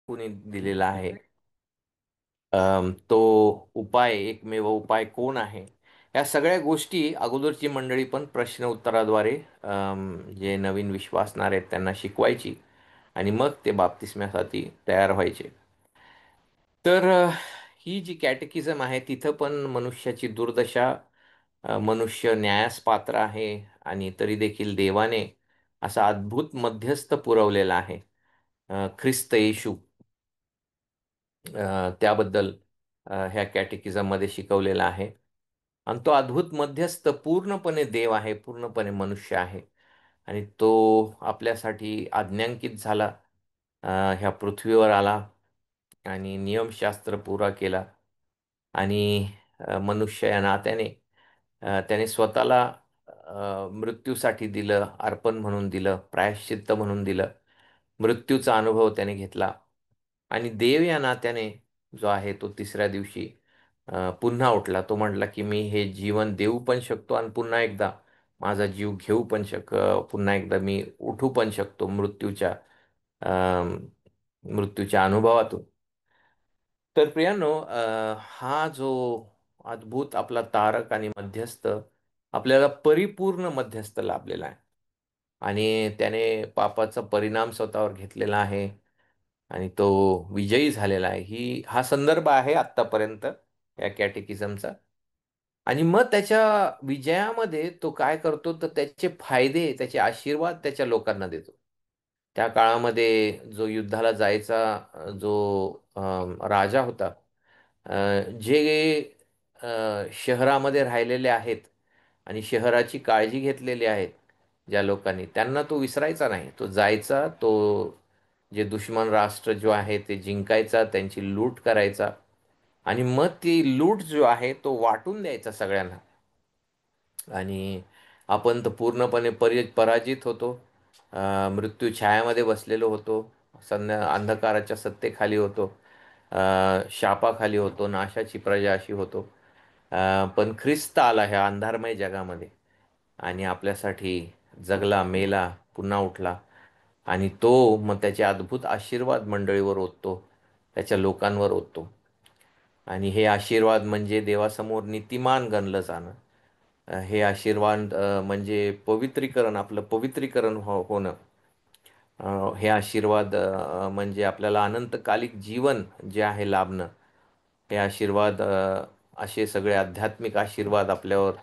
कुणी दिलेला आहे. तो उपाय, एकमेव उपाय कोण आहे? या सगळ्या गोष्टी अगोदरची मंडळी पण प्रश्न उत्तराद्वारे जे नवीन विश्वासणारे आहेत त्यांना शिकवायची आणि मग ते बाप्तिस्म्यासाठी तयार व्हायचे. तर ही जी कॅटेकिझम आहे तिथं पण मनुष्याची दुर्दशा, मनुष्य न्यायास पात्र आहे आणि तरी देखील देवाने असा अद्भुत मध्यस्थ पुरवलेला आहे, ख्रिस्त येशू. त्याबद्दल ह्या कॅटेकिझममध्ये शिकवलेलं आहे. आणि तो अद्भुत मध्यस्थ पूर्णपणे देव आहे, पूर्णपणे मनुष्य आहे. आणि तो आपल्यासाठी आज्ञांकित झाला, ह्या पृथ्वीवर आला आणि नियमशास्त्र पुरा केला. आणि मनुष्य या नात्याने त्याने स्वतःला मृत्यूसाठी दिलं, अर्पण म्हणून दिलं, प्रायश्चित्त म्हणून दिलं. मृत्यूचा अनुभव त्याने घेतला आणि देव या नात्याने जो आहे तो तिसऱ्या दिवशी पुन्हा उठला. तो म्हटला की मी हे जीवन देऊ पण शकतो आणि पुन्हा एकदा माझा जीव घेऊ पण पुन्हा एकदा मी उठू पण शकतो मृत्यूच्या अनुभवातून. तर प्रियांनो, हा जो अद्भुत आपला तारक आणि मध्यस्थ आपल्याला परिपूर्ण मध्यस्थ लाभलेला आहे आणि त्याने पापाचा परिणाम स्वतःवर घेतलेला आहे आणि तो विजयी झालेला आहे. हा संदर्भ आहे आत्तापर्यंत या कॅटेकिझमचा. आणि मग त्याच्या विजयामध्ये तो काय करतो, तर त्याचे फायदे, त्याचे आशीर्वाद त्याच्या लोकांना देतो. त्या काळामध्ये जो युद्धाला जायचा जो राजा होता, जे शहरामध्ये राहिलेले आहेत आणि शहराची काळजी घेतलेली आहेत ज्या लोकांनी, त्यांना तो विसरायचा नाही. तो जायचा, तो जे दुश्मन राष्ट्र जो आहे ते जिंकायचा, त्यांची लूट करायचा आणि मग ती लूट जो आहे तो वाटून द्यायचा सगळ्यांना. आणि आपण तर पूर्णपणे पराजित होतो, मृत्यू छायामध्ये बसलेलो होतो, अंधकाराच्या सत्तेखाली होतो, शापाखाली होतो, नाशाची प्रजा अशी होतो. पण ख्रिस्त आला ह्या अंधारमय जगामध्ये आणि आपल्यासाठी जगला, मेला, पुन्हा उठला आणि तो मग त्याचे अद्भुत आशीर्वाद मंडळीवर ओततो, त्याच्या लोकांवर ओततो. आणि हे आशीर्वाद म्हणजे देवासमोर नीतिमान गणलं जाणं. हे आशीर्वाद म्हणजे पवित्रीकरण, आपलं पवित्रीकरण होणं. हे आशीर्वाद म्हणजे आपल्याला अनंतकालिक जीवन जे आहे लाभणं. हे आशीर्वाद, असे सगळे आध्यात्मिक आशीर्वाद आपल्यावर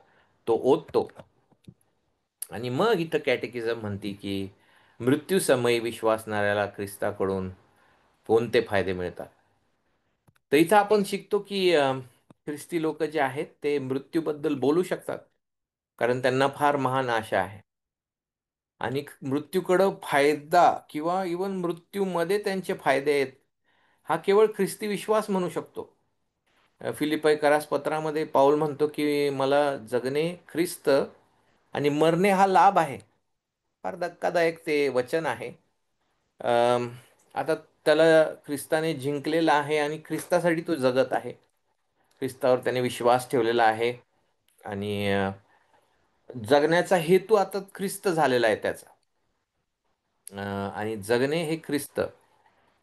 तो ओततो. आणि मग इथं कॅटेकिझम म्हणते की मृत्यूसमयी विश्वासणाऱ्याला ख्रिस्ताकडून कोणते फायदे मिळतात. तर इथं आपण शिकतो की ख्रिस्ती लोक जे आहेत ते मृत्यूबद्दल बोलू शकतात, कारण त्यांना फार महान आशा आहे. आणि मृत्यूकडं फायदा किंवा इवन मृत्यूमध्ये त्यांचे फायदे आहेत, हा केवळ ख्रिस्ती विश्वास म्हणू शकतो. फिलिपाई पत्रामध्ये पाऊल म्हणतो की मला जगणे ख्रिस्त आणि मरणे हा लाभ आहे. फार धक्कादायक ते वचन आहे. अम, आता त्याला ख्रिस्ताने जिंकलेला आहे आणि ख्रिस्तासाठी तो जगत आहे. ख्रिस्तावर त्याने विश्वास ठेवलेला आहे आणि जगण्याचा हेतू आता ख्रिस्त झालेला आहे त्याचा. आणि जगणे हे ख्रिस्त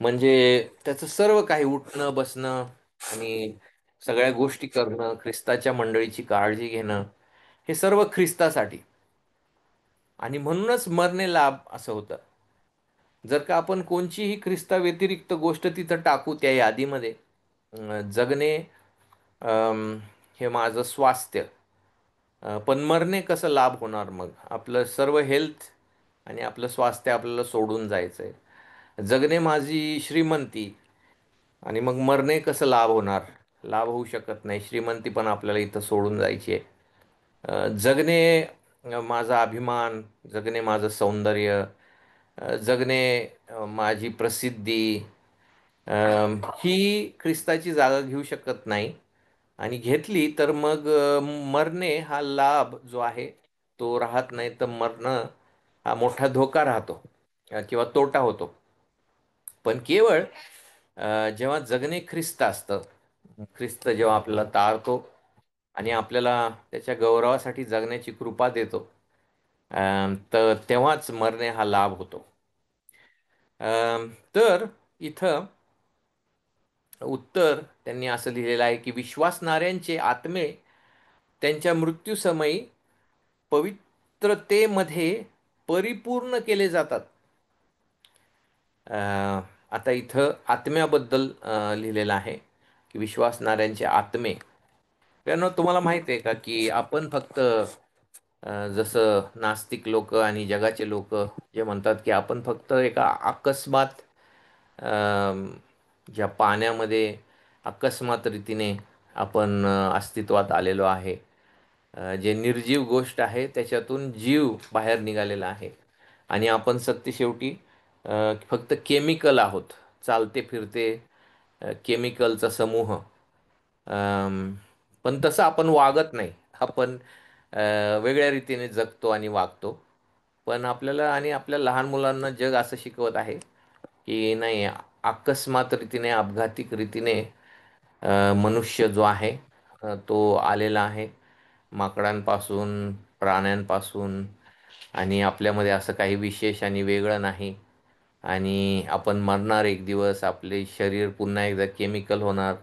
म्हणजे त्याचं सर्व काही, उठणं बसणं आणि सगळ्या गोष्टी करणं, ख्रिस्ताच्या मंडळीची काळजी घेणं, हे सर्व ख्रिस्तासाठी. आणि म्हणूनच मरणे लाभ असं होतं. जर का आपण कोणचीही ख्रिस्ता व्यतिरिक्त गोष्ट तिथं टाकू त्या यादीमध्ये, जगणे हे माझं स्वास्थ्य, पण मरणे कसं लाभ होणार? मग आपलं सर्व हेल्थ आणि आपलं स्वास्थ्य आपल्याला सोडून जायचं आहे. जगणे माझी श्रीमंती आणि मग मरणे कसं लाभ होणार? लाभ होऊ शकत नाही. श्रीमंती पण आपल्याला इथं सोडून जायची आहे. जगणे माझा अभिमान, जगणे माझं सौंदर्य, जगणे माझी प्रसिद्धी, ही ख्रिस्ताची जागा घेऊ शकत नाही. आणि घेतली तर मग मरणे हा लाभ जो आहे तो राहत नाही, तर मरणं हा मोठा धोका राहतो किंवा तोटा होतो. पण केवळ जेव्हा जगणे ख्रिस्त असतं, ख्रिस्त जेव्हा आपल्याला तारतो आणि आपल्याला त्याच्या गौरवासाठी जगण्याची कृपा देतो, तर तेव्हाच मरणे हा लाभ होतो. तर इथं उत्तर त्यांनी असं लिहिलेलं आहे की विश्वासणाऱ्यांचे आत्मे त्यांच्या मृत्यूसमयी पवित्रतेमध्ये परिपूर्ण केले जातात. आता इथं आत्म्याबद्दल लिहिलेलं आहे की विश्वासणाऱ्यांचे आत्मे. कारण तुम्हाला माहित आहे का की आपण फक्त जसं नास्तिक लोक आणि जगाचे लोक जे म्हणतात की आपण फक्त एका अकस्मात अम, ज्या पाण्यामध्ये अकस्मात रीतीने आपण अस्तित्वात आलेलो आहे. जे निर्जीव गोष्ट आहे त्याच्यातून जीव बाहेर निघालेला आहे आणि आपण सत्य शेवटी फक्त केमिकल आहोत, चालते फिरते केमिकलचा समूह. अम, पण तसं आपण वागत नाही. आपण वेगळ्या रीतीने जगतो आणि वागतो. पण आपल्याला आणि आपल्या लहान मुलांना जग असं शिकवत आहे की नाही, अकस्मात रीतीने अपघातिक रीतीने मनुष्य जो आहे तो आलेला आहे माकडांपासून, प्राण्यांपासून, आणि आपल्यामध्ये असं काही विशेष आणि वेगळं नाही. आणि आपण मरणार एक दिवस, आपले शरीर पुन्हा एकदा केमिकल होणार,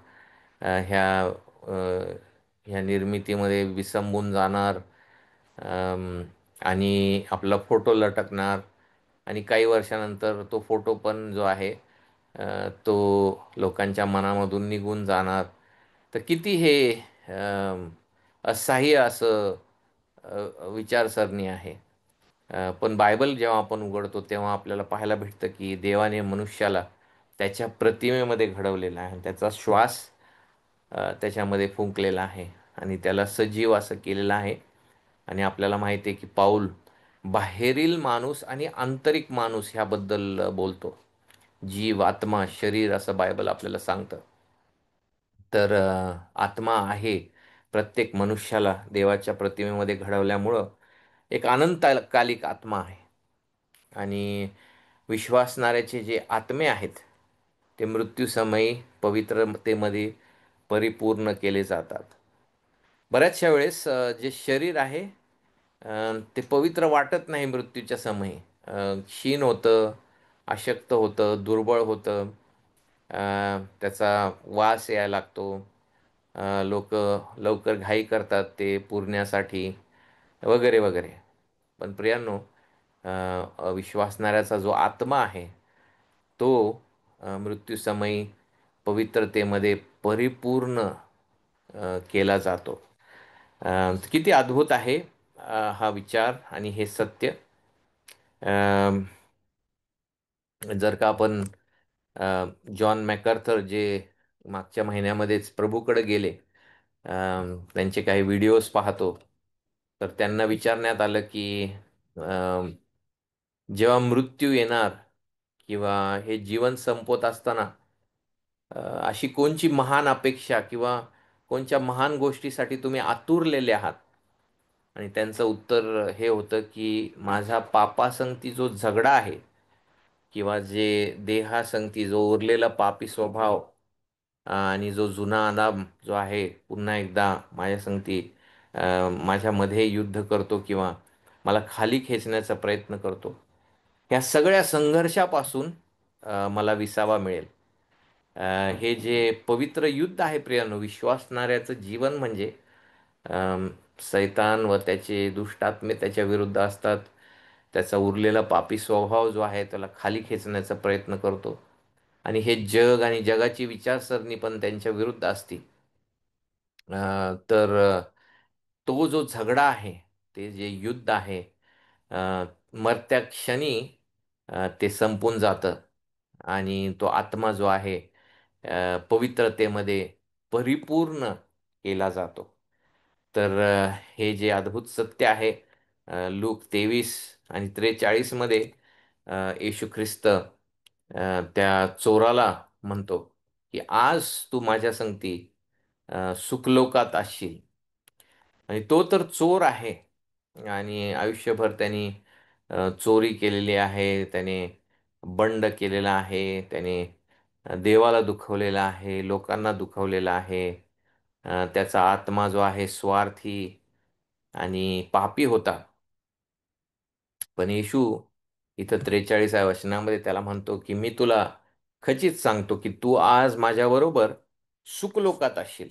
ह्या निर्मितीमध्ये विसंबून जाणार. अम, आणि आपला फोटो लटकणार आणि काही वर्षानंतर तो फोटो पण जो आहे तो लोकांच्या मनामधून निघून जाणार. तर किती हे असह्य असं विचारसरणी आहे. पण बायबल जेव्हा आपण उघडतो तेव्हा आपल्याला पाहायला भेटतं की देवाने मनुष्याला त्याच्या प्रतिमेमध्ये घडवलेला आहे. त्याचा श्वास त्याच्यामध्ये फुंकलेला आहे आणि त्याला सजीव असं केलेलं आहे. आणि आपल्याला माहिती आहे की पाऊल बाहेरील माणूस आणि आंतरिक माणूस ह्याबद्दल बोलतो. जीव, आत्मा, शरीर असं बायबल आपल्याला सांगतं. तर आत्मा आहे प्रत्येक मनुष्याला देवाच्या प्रतिमेमध्ये घडवल्यामुळं एक अनंतकालिक आत्मा आहे. आणि विश्वासणाऱ्याचे जे आत्मे आहेत ते मृत्यूसमयी पवित्रतेमध्ये परिपूर्ण केले जातात. बऱ्याचशा वेळेस जे शरीर आहे ते पवित्र वाटत नाही मृत्यूच्या समयी. क्षीण होतं, अशक्त होतं, दुर्बळ होतं. त्याचा वास यायला लागतो. लोक लवकर घाई करतात ते पुरण्यासाठी, वगैरे वगैरे. पण प्रियांनो, विश्वासणाऱ्याचा जो आत्मा आहे तो मृत्यूसमयी पवित्रतेमध्ये परिपूर्ण केला जातो. किती अद्भुत आहे हा विचार आणि हे सत्य. अ, जर का आपण जॉन मॅकर्थर जे मागच्या महिन्यामध्येच प्रभूकडे गेले, त्यांचे काही व्हिडिओज पाहतो, तर त्यांना विचारण्यात आलं की जेव्हा मृत्यू येणार किंवा हे जीवन संपत असताना अशी कोणची महान अपेक्षा किंवा कोणत्या महान गोष्टीसाठी तुम्ही आतुरलेले आहात. आणि त्यांचं उत्तर हे होतं की माझा पापासंगती जो झगडा आहे किंवा जे देहासंगती जो उरलेला पापी स्वभाव आणि जो जुना आदाम जो आहे पुन्हा एकदा माझ्या संगती माझ्यामध्ये युद्ध करतो किंवा मला खाली खेचण्याचा प्रयत्न करतो, या सगळ्या संघर्षापासून मला विसावा मिळेल. हे जे पवित्र युद्ध आहे प्रियानो, विश्वासणाऱ्याचं जीवन म्हणजे सैतान व त्याचे दुष्टात्मे त्याच्या विरुद्ध असतात. त्याचा उरलेला पापी स्वभाव जो आहे त्याला खाली खेचण्याचा प्रयत्न करतो आणि हे जग आणि जगाची विचारसरणी पण त्यांच्या विरुद्ध असते. तर तो जो झगडा आहे, ते जे युद्ध आहे, अ, मरत्या क्षणी ते संपून जातं आणि तो आत्मा जो आहे पवित्रतेमध्ये परिपूर्ण केला जातो. तर हे जे अद्भुत सत्य आहे लूक 23 आणि 43 मध्ये येशू ख्रिस्त त्या चोराला म्हणतो की आज तू माझ्या संगती सुखलोकात असशील. आणि तो तर चोर आहे आणि आयुष्यभर त्यांनी चोरी केलेली आहे, त्याने बंड केलेला आहे, त्याने देवाला दुखवलेला आहे, लोकांना दुखवलेला आहे. त्याचा आत्मा जो आहे स्वार्थी आणि पापी होता. पण येशू इथं 43व्या वचनामध्ये त्याला म्हणतो की मी तुला खचित सांगतो की तू आज माझ्याबरोबर सुखलोकात असशील.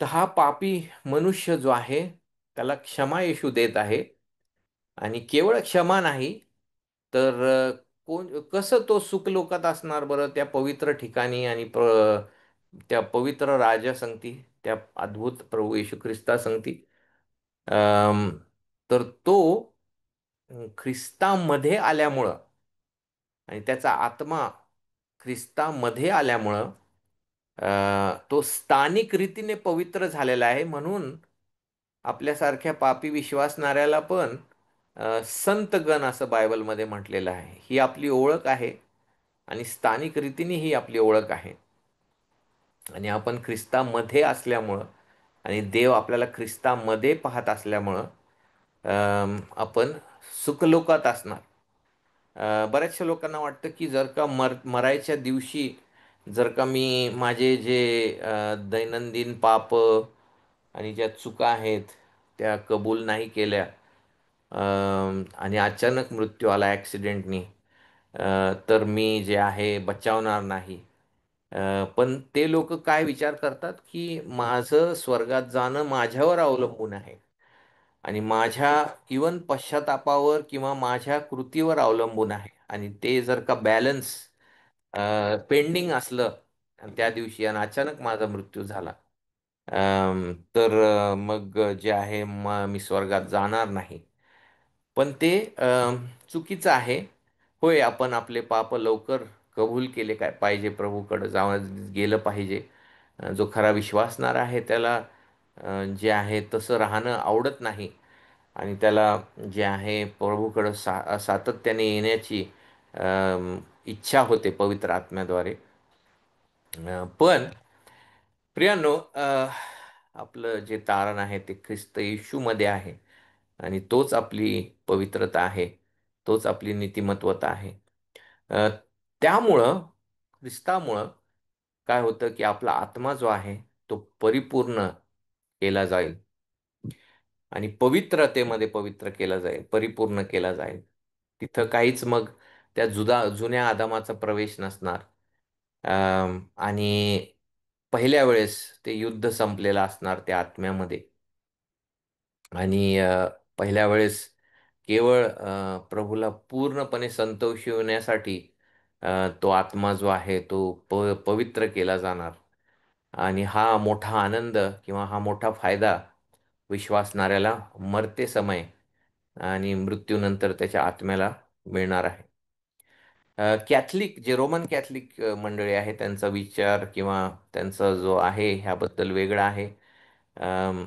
तर हा पापी मनुष्य जो आहे त्याला क्षमा येशू देत आहे. आणि केवळ क्षमा नाही तर कोण कसं तो सुखलोकात असणार बरं, त्या पवित्र ठिकाणी आणि त्या पवित्र राजा संगती, त्या अद्भुत प्रभू येशू ख्रिस्ता संगती. अम, तर तो ख्रिस्तामध्ये आल्यामुळं आणि त्याचा आत्मा ख्रिस्तामध्ये आल्यामुळं तो स्थानिक रीतीने पवित्र झालेला आहे. म्हणून आपल्यासारख्या पापी विश्वासणाऱ्याला पण संतगण असं बायबलमध्ये म्हटलेलं आहे. ही आपली ओळख आहे आणि स्थानिक रीतीने ही आपली ओळख आहे. आणि आपण ख्रिस्तामध्ये असल्यामुळं आणि देव आपल्याला ख्रिस्तामध्ये पाहत असल्यामुळं आपण सुखलोकात असणार. बऱ्याचशा लोकांना वाटतं की जर का मरायच्या दिवशी जर का मी माझे जे दैनंदिन पाप आणि ज्या चुका आहेत त्या कबूल नाही केल्या आणि अचानक मृत्यू आला ॲक्सिडेंटनी, तर मी जे आहे बचावणार नाही. पण ते लोक काय विचार करतात की माझं स्वर्गात जाणं माझ्यावर अवलंबून आहे आणि माझ्या इवन पश्चातापावर किंवा माझ्या कृतीवर अवलंबून आहे. आणि ते जर का बॅलन्स पेंडिंग असलं आणि त्या दिवशी आणि अचानक माझा मृत्यू झाला, तर मग जे आहे मी स्वर्गात जाणार नाही. पण ते चुकीचं आहे. होय, आपण आपले पाप लवकर कबूल केले काय पाहिजे, प्रभूकडे जावं गेलं पाहिजे. जो खरा विश्वासणारा आहे त्याला जे आहे तसं राहणं आवडत नाही आणि त्याला जे आहे प्रभूकडं सातत्याने येण्याची इच्छा होते पवित्र आत्म्याद्वारे. पण प्रियानो, आपलं जे तारण आहे ते ख्रिस्त येशूमध्ये आहे आणि तोच आपली पवित्रता आहे, तोच आपली नीतिमत्वता आहे. अ, त्यामुळं ख्रिस्तामुळं काय होतं की आपला आत्मा जो आहे तो परिपूर्ण केला जाईल आणि पवित्रतेमध्ये पवित्र केला जाईल, परिपूर्ण केला जाईल. तिथं काहीच मग त्या जुन्या आदामाचा प्रवेश नसणार. आणि पहिल्या वेळेस ते युद्ध संपलेलं असणार त्या आत्म्यामध्ये. आणि पहिल्या वेळेस केवळ प्रभूला पूर्णपणे संतोषविण्यासाठी तो आत्मा जो आहे तो पवित्र केला जाणार. आणि हा मोठा आनंद किंवा हा मोठा फायदा विश्वासणाऱ्याला मरते समय आणि मृत्यूनंतर त्याच्या आत्म्याला मिळणार आहे. कॅथलिक जे रोमन कॅथलिक मंडळी आहे त्यांचा विचार किंवा त्यांचा जो आहे ह्याबद्दल वेगळा आहे. अम,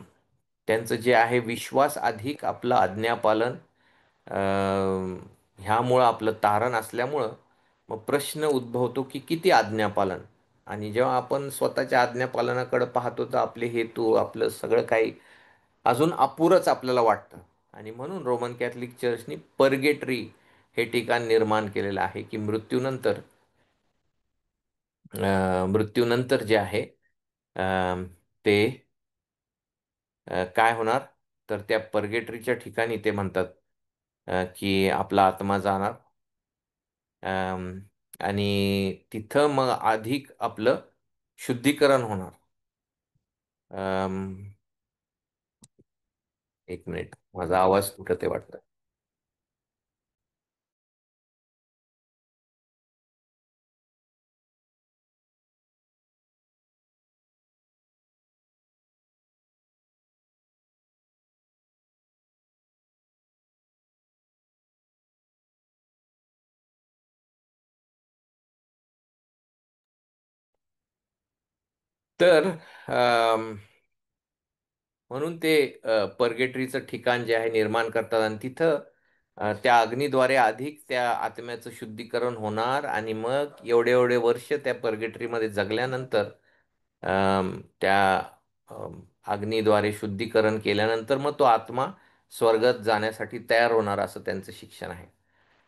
त्यांचं जे आहे विश्वास अधिक आपलं आज्ञापालन, ह्यामुळं आपलं तारण असल्यामुळं मग प्रश्न उद्भवतो की किती आज्ञापालन. आणि जेव्हा आपण स्वतःच्या आज्ञापालनाकडे पाहतो तर आपले हेतू आपलं सगळं काही अजून अपुरंच आपल्याला वाटतं. आणि म्हणून रोमन कॅथलिक चर्चनी पर्गेटरी हे ठिकाण निर्माण केलेलं आहे की मृत्यूनंतर जे आहे ते काय होणार, तर त्या पर्गेटरीच्या ठिकाणी ते म्हणतात की आपला आत्मा जाणार अम, आणि तिथं मग अधिक आपलं शुद्धीकरण होणार. अम, एक मिनिट, माझा आवाज कुठं ते वाटतं. तर म्हणून ते पर्गेटरीचं ठिकाण जे आहे निर्माण करतात आणि तिथं त्या अग्नीद्वारे अधिक त्या आत्म्याचं शुद्धीकरण होणार. आणि मग एवढे एवढे वर्ष त्या पर्गेटरीमध्ये जगल्यानंतर त्या अग्नीद्वारे शुद्धीकरण केल्यानंतर मग तो आत्मा स्वर्गात जाण्यासाठी तयार होणार असं त्यांचं शिक्षण आहे.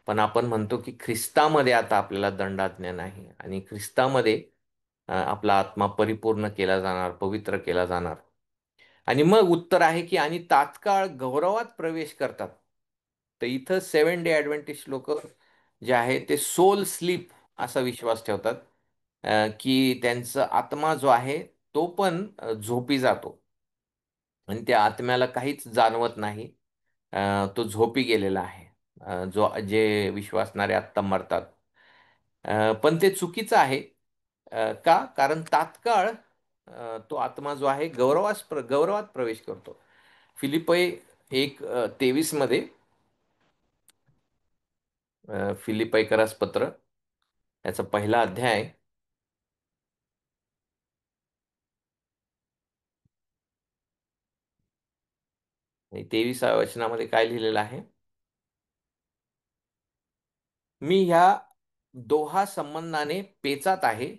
पण आपण म्हणतो की ख्रिस्तामध्ये आता आपल्याला दंडाज्ञा नाही आणि ख्रिस्तामध्ये आपला आत्मा परिपूर्ण केला जाणार, पवित्र केला जाणार. आणि मग उत्तर आहे की आणि तात्काळ गौरवात प्रवेश करतात. तर इथं 7 डे ॲडव्हेंटिस्ट लोक जे आहे ते सोल स्लीप असा विश्वास ठेवतात की त्यांचा आत्मा जो आहे तो पण झोपी जातो आणि त्या आत्म्याला काहीच जाणवत नाही. तो झोपी गेलेला आहे. जो जे विश्वासणारे आत्ता मरतात. पण ते चुकीचं आहे. का? कारण तात्काळ तो आत्मा जो आहे गौरवात प्रवेश करतो. फिलिपई 1:23 मध्ये फिलिपैकरास पत्र याचा पहिला अध्याय आणि 23व्या वचनामध्ये काय लिहिलेलं आहे? मी ह्या दोहा संबंधाने पेचात आहे.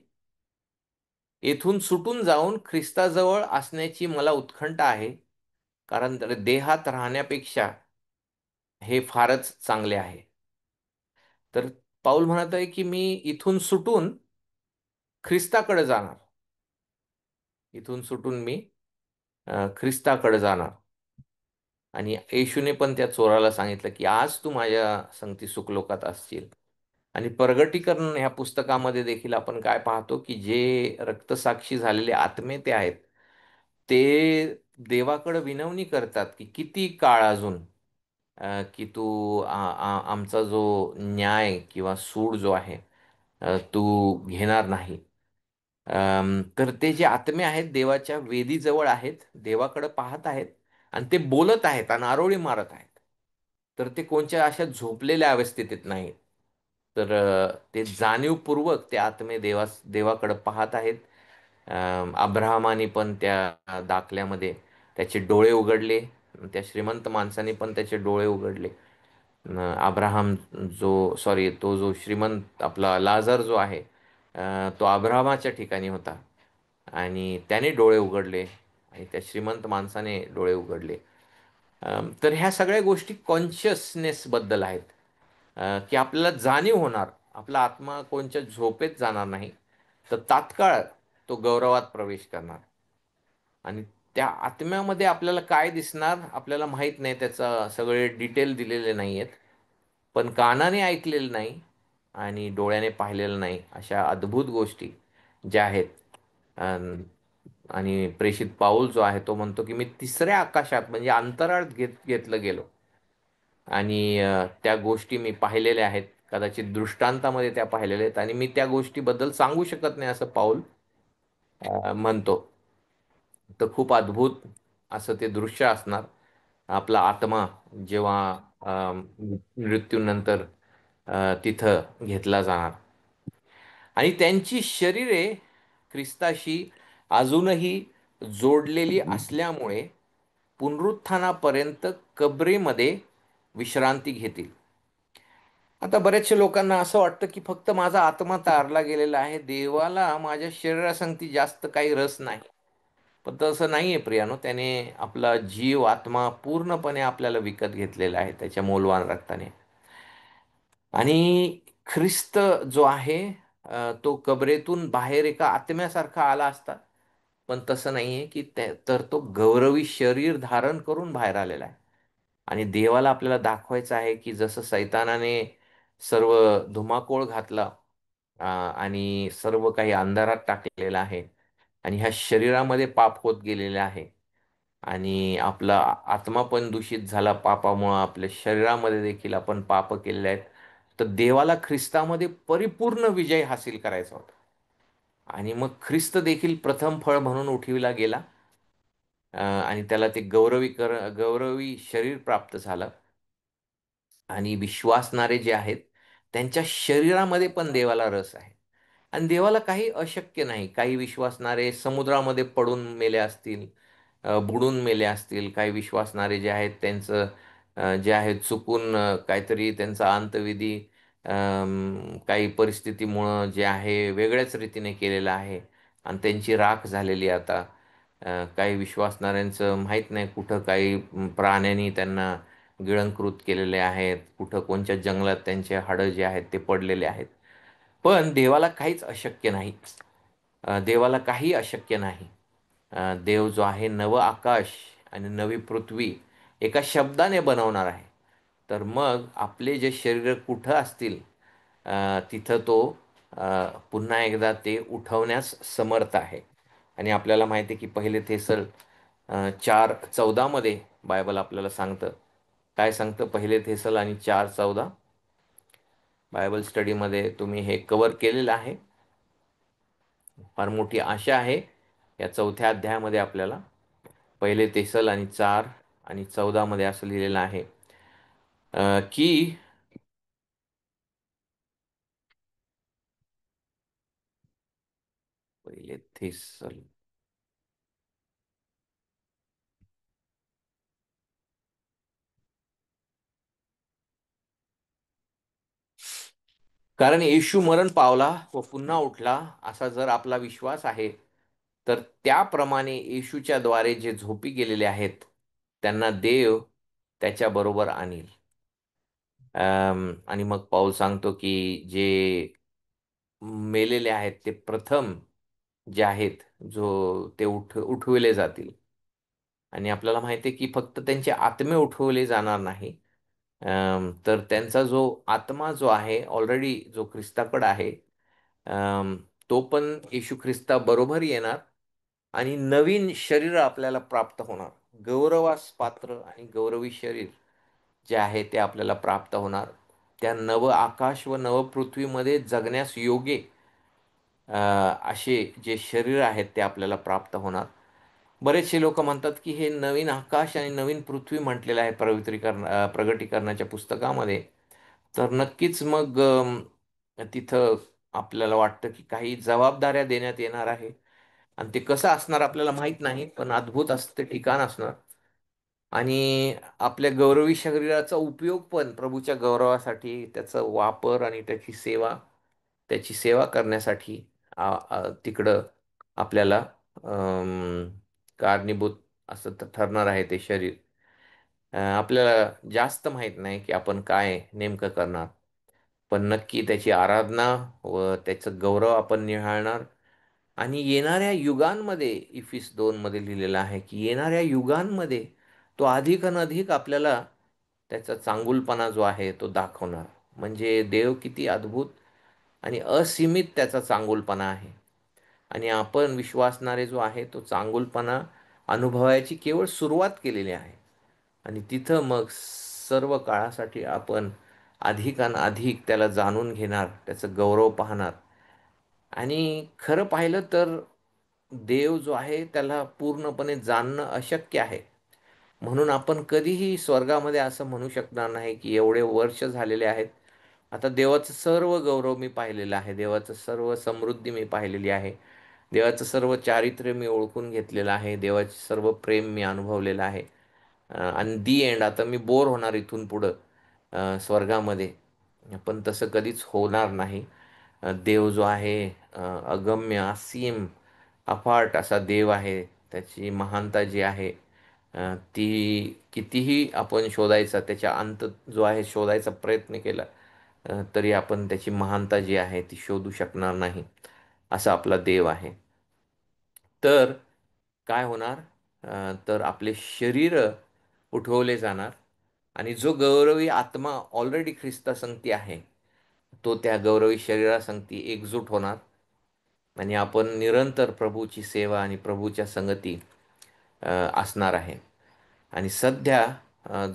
येथून सुटून जाऊन ख्रिस्ताजवळ असण्याची मला उत्कंठा आहे. कारण तर देहात राहण्यापेक्षा हे फारच चांगले आहे. तर पाऊल म्हणत आहे की मी इथून सुटून ख्रिस्ताकडे जाणार. इथून सुटून मी ख्रिस्ताकडे जाणार. आणि येशूने पण त्या चोराला सांगितलं की आज तू माझ्या संगती सुखलोकात असशील. आणि प्रगटीकरण ह्या पुस्तकामध्ये देखील आपण काय पाहतो की जे रक्तसाक्षी झालेले आत्मे ते आहेत, ते देवाकडे विनवणी करतात की किती काळ अजून की तू आमचा जो न्याय किंवा सूड जो आहे तू घेणार नाही. तर ते जे आत्मे आहेत देवाच्या वेदीजवळ आहेत, देवाकडे पाहत आहेत आणि ते बोलत आहेत आणि आरोळी मारत आहेत. तर ते कोणत्या अशा झोपलेल्या अवस्थेत नाहीत. तर ते जाणीवपूर्वक ते आत्मे देवाकडे पाहत आहेत. अब्राहमाने पण त्या दाखल्यामध्ये त्याचे डोळे उघडले. त्या श्रीमंत माणसाने पण त्याचे डोळे उघडले. अब्राहम तो जो श्रीमंत आपला लाजर जो आहे तो अब्राहमाच्या ठिकाणी होता आणि त्याने डोळे उघडले आणि त्या श्रीमंत माणसाने डोळे उघडले. तर ह्या सगळ्या गोष्टी कॉन्शियसनेसबद्दल आहेत. की आपल्याला जाणीव होणार, आपला आत्मा कोणत्या झोपेत जाणार नाही, तर तात्काळ तो गौरवात प्रवेश करणार. आणि त्या आत्म्यामध्ये आपल्याला काय दिसणार आपल्याला माहीत नाही, त्याचा सगळे डिटेल दिलेले नाही आहेत. पण कानाने ऐकलेलं नाही आणि डोळ्याने पाहिलेलं नाही अशा अद्भुत गोष्टी ज्या आहेत. अन- आणि प्रेषित पाऊल जो आहे तो म्हणतो की मी तिसऱ्या आकाशात म्हणजे अंतराळात घेतलं गेलो आणि त्या गोष्टी मी पाहिलेल्या आहेत. कदाचित दृष्टांतामध्ये त्या पाहिलेल्या आहेत आणि मी त्या गोष्टीबद्दल सांगू शकत नाही असं पाऊल म्हणतो. तर खूप अद्भुत असं ते दृश्य असणार. आपला आत्मा जेव्हा मृत्यूनंतर तिथं घेतला जाणार आणि त्यांची शरीरे ख्रिस्ताशी अजूनही जोडलेली असल्यामुळे पुनरुत्थानापर्यंत कबरेमध्ये विश्रांती घेतील. आता बऱ्याचशा लोकांना असं वाटतं की फक्त माझा आत्मा तारला गेलेला आहे, देवाला माझ्या शरीरासंगती जास्त काही रस नाही. पण तसं नाहीये प्रियानो. त्याने आपला जीव आत्मा पूर्णपणे आपल्याला विकत घेतलेला आहे त्याच्या मौल्यवान रक्ताने. आणि ख्रिस्त जो आहे तो कबरेतून बाहेर एका आत्म्यासारखा आला असता. पण तसं नाहीये की तर तो गौरवी शरीर धारण करून बाहेर आलेला आहे. आणि देवाला आपल्याला दाखवायचं आहे की जसं सैतानाने सर्व धुमाकूळ घातला आणि सर्व काही अंधारात टाकलेलं आहे आणि ह्या शरीरामध्ये पाप होत गेलेले आहे आणि आपला आत्मा पण दूषित झाला पापामुळं, आपल्या शरीरामध्ये देखील आपण पाप केलेले आहेत. तर देवाला ख्रिस्तामध्ये परिपूर्ण विजय हासिल करायचा होता आणि मग ख्रिस्त देखील प्रथम फळ म्हणून उठविला गेला आणि त्याला ते गौरवी शरीर प्राप्त झालं. आणि विश्वासणारे जे आहेत त्यांच्या शरीरामध्ये पण देवाला रस आहे. आणि देवाला काही अशक्य नाही. काही विश्वासणारे समुद्रामध्ये पडून मेले असतील, बुडून मेले असतील. काही विश्वासणारे जे आहेत त्यांचं जे आहे चुकून काहीतरी त्यांचा अंतविधी काही परिस्थितीमुळं जे आहे वेगळ्याच रीतीने केलेलं आहे आणि त्यांची राख झालेली आता. काही विश्वासणाऱ्यांचं माहीत नाही कुठं काही प्राण्यांनी त्यांना गिळंकृत केलेले आहेत, कुठं कोणत्या जंगलात त्यांचे हाडं जे आहेत ते पडलेले आहेत. पण देवाला काहीच अशक्य नाही. देवाला काही अशक्य नाही. देव जो आहे नवं आकाश आणि नवी पृथ्वी एका शब्दाने बनवणार आहे. तर मग आपले जे शरीर कुठं असतील तिथं तो पुन्हा एकदा ते उठवण्यास समर्थ आहे. आणि आपल्याला माहिती आहे की पहिले थेसल 4:14 बायबल आपल्याला सांगतं. काय सांगतं पहिले थेसल आणि 4:14? बायबल स्टडीमध्ये तुम्ही हे कव्हर केलेलं आहे. फार मोठी आशा आहे या 4थ्या अध्यायामध्ये आपल्याला पहिले थेसल आणि 4:14 असं लिहिलेलं आहे की पहिले थेसल. कारण येशू मरण पावला व पुन्हा उठला असा जर आपला विश्वास आहे, तर त्याप्रमाणे येशूच्या द्वारे जे झोपी गेलेले आहेत त्यांना देव त्याच्याबरोबर आणील. आणि मग पाऊल सांगतो की जे मेलेले आहेत ते प्रथम जे आहेत ते उठविले जातील. आणि आपल्याला माहिती आहे की फक्त त्यांचे आत्मे उठवले जाणार नाही, तर त्यांचा जो आत्मा जो आहे ऑलरेडी जो ख्रिस्ताकडे आहे, अम, तो पण येशू ख्रिस्ताबरोबर येणार आणि नवीन शरीर आपल्याला प्राप्त होणार. गौरवास पात्र आणि गौरवी शरीर जे आहे ते आपल्याला प्राप्त होणार. त्या नव आकाश व नव पृथ्वीमध्ये जगण्यास योग्य असे जे शरीर आहेत ते आपल्याला प्राप्त होणार. बरेचसे लोक म्हणतात की हे नवीन आकाश आणि नवीन पृथ्वी म्हटलेलं आहे प्रगटीकरणाच्या पुस्तकामध्ये. तर नक्कीच मग तिथं आपल्याला वाटतं की काही जबाबदाऱ्या देण्यात येणार आहे आणि ते कसं असणार आपल्याला माहीत नाही, पण अद्भुत असं ते ठिकाण असणार. आणि आपल्या गौरवी शरीराचा उपयोग पण प्रभूच्या गौरवासाठी, त्याचा वापर आणि त्याची सेवा करण्यासाठी तिकडं आपल्याला कारणीभूत असं ठरणार आहे ते शरीर. आपल्याला जास्त माहीत नाही की आपण काय नेमकं करणार, पण नक्की त्याची आराधना व त्याचं गौरव आपण निहाळणार. आणि येणाऱ्या युगांमध्ये इफिस 2 लिहिलेलं आहे की येणाऱ्या युगांमध्ये तो अधिक आणि अधिक आपल्याला त्याचा चांगुलपणा जो आहे तो दाखवणार. म्हणजे देव किती अद्भुत आणि असीमित त्याचा चांगुलपणा आहे. आणि आपण विश्वासणारे जो आहे तो चांगुलपणा अनुभवायची केवळ सुरुवात केलेली आहे. आणि तिथं मग सर्व काळासाठी आपण अधिक आणि अधिक त्याला जाणून घेणार, त्याचं गौरव पाहणार. आणि खरं पाहिलं तर देव जो आहे त्याला पूर्णपणे जाणणं अशक्य आहे. म्हणून आपण कधीही स्वर्गामध्ये असं म्हणू शकणार नाही की एवढे वर्ष झालेले आहेत, आता देवाचं सर्व गौरव मी पाहिलेलं आहे, देवाचं सर्व समृद्धी मी पाहिलेली आहे, देवाचं सर्व चारित्र्य मी ओळखून घेतलेलं आहे, देवाचे सर्व प्रेम मी अनुभवलेलं आहे. आणि दी एंड आता मी बोर होणार इथून पुढं स्वर्गामध्ये. पण तसं कधीच होणार नाही. देव जो आहे अगम्य, असीम, अफाट असा देव आहे. त्याची महानता जी आहे ती कितीही आपण शोधायचा, त्याच्या अंत जो आहे शोधायचा प्रयत्न केला तरी आपण त्याची महानता जी आहे ती शोधू शकणार नाही. असा आपला देव आहे. तर काय होणार? तर आपले शरीर उठवले जाणार आणि जो गौरवी आत्मा ऑलरेडी ख्रिस्तासंगती आहे तो त्या गौरवी शरीरासंगती एकजूट होणार आणि आपण निरंतर प्रभूची सेवा आणि प्रभूच्या संगती असणार आहे. आणि सध्या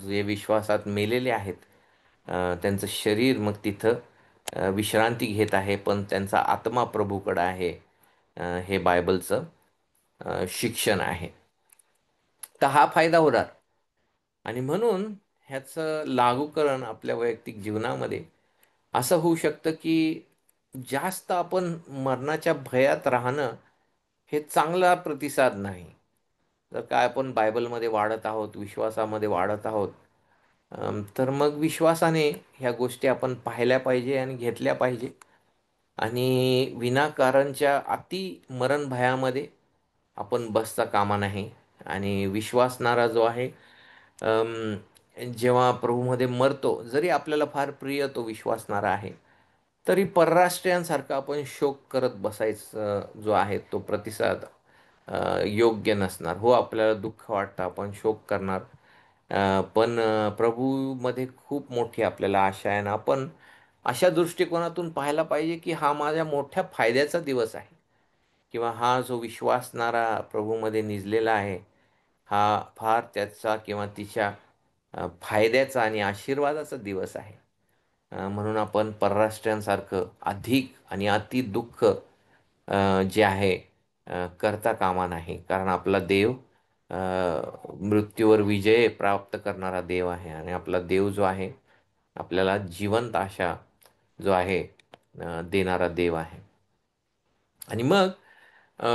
जे विश्वासात मेलेले आहेत त्यांचं शरीर मग तिथं विश्रांती घेत आहे, पण त्यांचा आत्मा प्रभूकडं आहे. हे बायबलचं शिक्षण आहे. तर हा फायदा होणार. आणि म्हणून ह्याचं लागूकरण आपल्या वैयक्तिक जीवनामध्ये असं होऊ शकतं की जास्त आपण मरणाच्या भयात राहणं हे चांगला प्रतिसाद नाही. जर काय आपण बायबलमध्ये वाढत आहोत, विश्वासामध्ये वाढत आहोत, तर मग विश्वासाने ह्या गोष्टी आपण पाहिल्या पाहिजे आणि घेतल्या पाहिजे. आणि विनाकारणच्या अति मरण भयामध्ये आपण बसता कामा नाही. आणि विश्वासणारा जो आहे जेव्हा प्रभूमध्ये मरतो, जरी आपल्याला फार प्रिय तो विश्वासणारा आहे, तरी परराष्ट्रीयांसारखा आपण शोक करत बसायचं जो आहे तो प्रतिसाद योग्य नसणार. हो, आपल्याला दुःख वाटतं, आपण शोक करणार. पण प्रभूमध्ये खूप मोठी आपल्याला आशा आहे आणि आपण अशा दृष्टिकोनातून पाहायला पाहिजे, की हा माझ्या मोठ्या फायद्याचा दिवस आहे किंवा हा जो विश्वासणारा प्रभूमध्ये निजलेला आहे, हा फार त्याचा किंवा तिच्या फायद्याचा आणि आशीर्वादाचा दिवस आहे. म्हणून आपण परराष्ट्रीयांसारखं अधिक आणि अति दुःख जे आहे करता कामा नाही. कारण आपला देव अ, मृत्यूवर विजय प्राप्त करणारा देव आहे आणि आपला देव जो आहे, आपल्याला जिवंत आशा जो आहे देणारा देव आहे. आणि मग अ,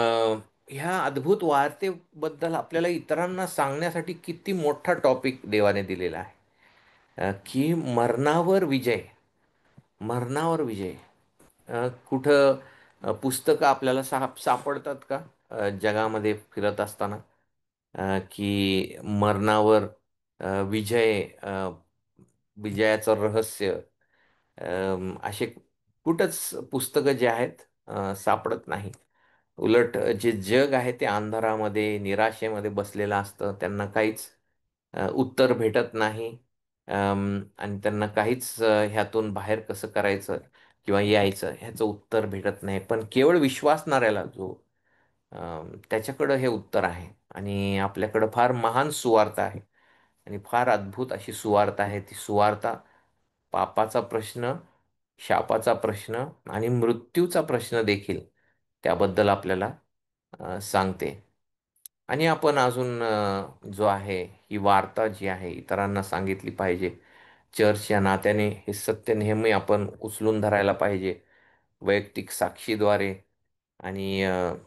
ह्या अद्भुत वार्तेबद्दल आपल्याला इतरांना सांगण्यासाठी किती मोठा टॉपिक देवाने दिलेला आहे, की मरणावर विजय. मरणावर विजय. कुठं पुस्तकं आपल्याला सापडतात का जगामध्ये फिरत असताना, की मरणावर विजय, विजयाचं रहस्य, असे कुठंच पुस्तकं जे आहेत सापडत नाही. उलट जे जग आहे ते अंधारामध्ये, निराशेमध्ये बसलेलं असतं. त्यांना काहीच उत्तर भेटत नाही. आणि त्यांना काहीच ह्यातून बाहेर कसं करायचं किंवा यायचं ह्याचं उत्तर भेटत नाही. पण केवळ विश्वासणाऱ्याला जो त्याच्याकडं हे उत्तर आहे. आणि आपल्याकडं फार महान सुवार्ता आहे आणि फार अद्भुत अशी सुवार्ता आहे. ती सुवार्ता पापाचा प्रश्न, शापाचा प्रश्न आणि मृत्यूचा प्रश्न देखील त्याबद्दल आपल्याला सांगते. आणि आपण अजून जो आहे ही वार्ता जी आहे इतरांना सांगितली पाहिजे. चर्च या नात्याने हे सत्य नेहमी आपण उचलून धरायला पाहिजे. वैयक्तिक साक्षीद्वारे आणि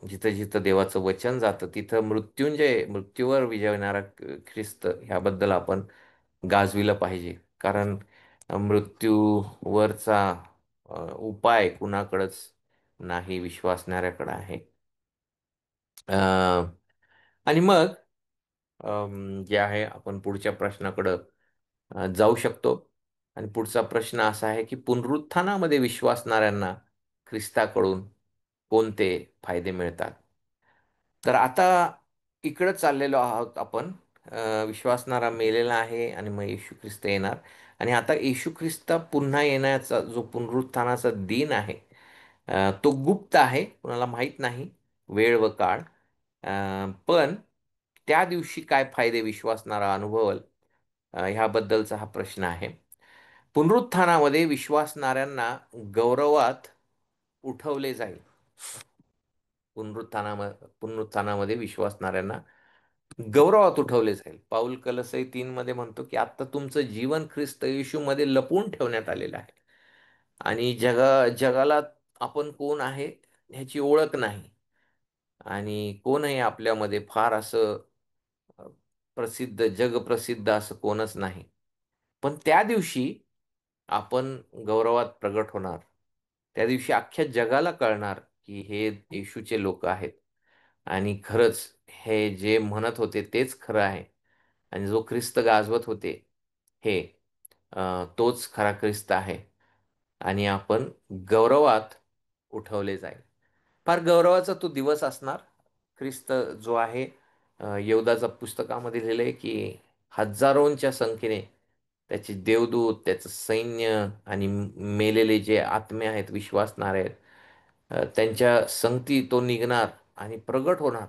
जिथं जिथं देवाचं वचन जातं तिथं मृत्युंजय, मृत्यूवर विजवणारा ख्रिस्त ह्याबद्दल आपण गाजविलं पाहिजे. कारण मृत्यूवरचा उपाय कुणाकडंच नाही, विश्वासणाऱ्याकडं आहे. अ, आणि मग जे आहे आपण पुढच्या प्रश्नाकडं जाऊ शकतो. आणि पुढचा प्रश्न असा आहे, की पुनरुत्थानामध्ये विश्वासणाऱ्यांना ख्रिस्ताकडून कोणते फायदे मिळतात? तर आता इकडं चाललेलो आहोत आपण. विश्वासणारा मेलेला आहे आणि मग येशू ख्रिस्त येणार. आणि आता येशू ख्रिस्त पुन्हा येण्याचा जो पुनरुत्थानाचा दिन आहे, तो गुप्त आहे, कुणाला माहीत नाही वेळ व काळ. पण त्या दिवशी काय फायदे विश्वासणारा अनुभवल, ह्याबद्दलचा हा प्रश्न आहे. पुनरुत्थानामध्ये विश्वासणाऱ्यांना गौरवात उठवले जाईल. पुनरुत्थानामध्ये विश्वासणाऱ्यांना गौरवात उठवले जाईल. पाऊल कलसई 3 मध्ये म्हणतो, की आता तुमचं जीवन ख्रिस्त येशूमध्ये लपवून ठेवण्यात आलेलं आहे. आणि जगाला आपण कोण आहे ह्याची ओळख नाही. आणि कोणही आपल्यामध्ये फार असं अ, प्रसिद्ध, जगप्रसिद्ध असं कोणच नाही. पण त्या दिवशी आपण गौरवात प्रगट होणार. त्या दिवशी अख्ख्या जगाला कळणार, की हे येशूचे लोक आहेत. आणि खरंच हे जे म्हणत होते तेच खरं आहे. आणि जो ख्रिस्त गाजवत होते हे तोच खरा ख्रिस्त आहे. आणि आपण गौरवात उठवले जाईल. फार गौरवाचा तो दिवस असणार. ख्रिस्त जो आहे, यहूदाच्या पुस्तकामध्ये लिहिलंय, की हजारोंच्या संख्येने त्याचे देवदूत, त्याचं सैन्य आणि मेलेले जे आत्मे आहेत, विश्वासणारे आहेत, त्यांच्या संगती तो निघणार आणि प्रगट होणार.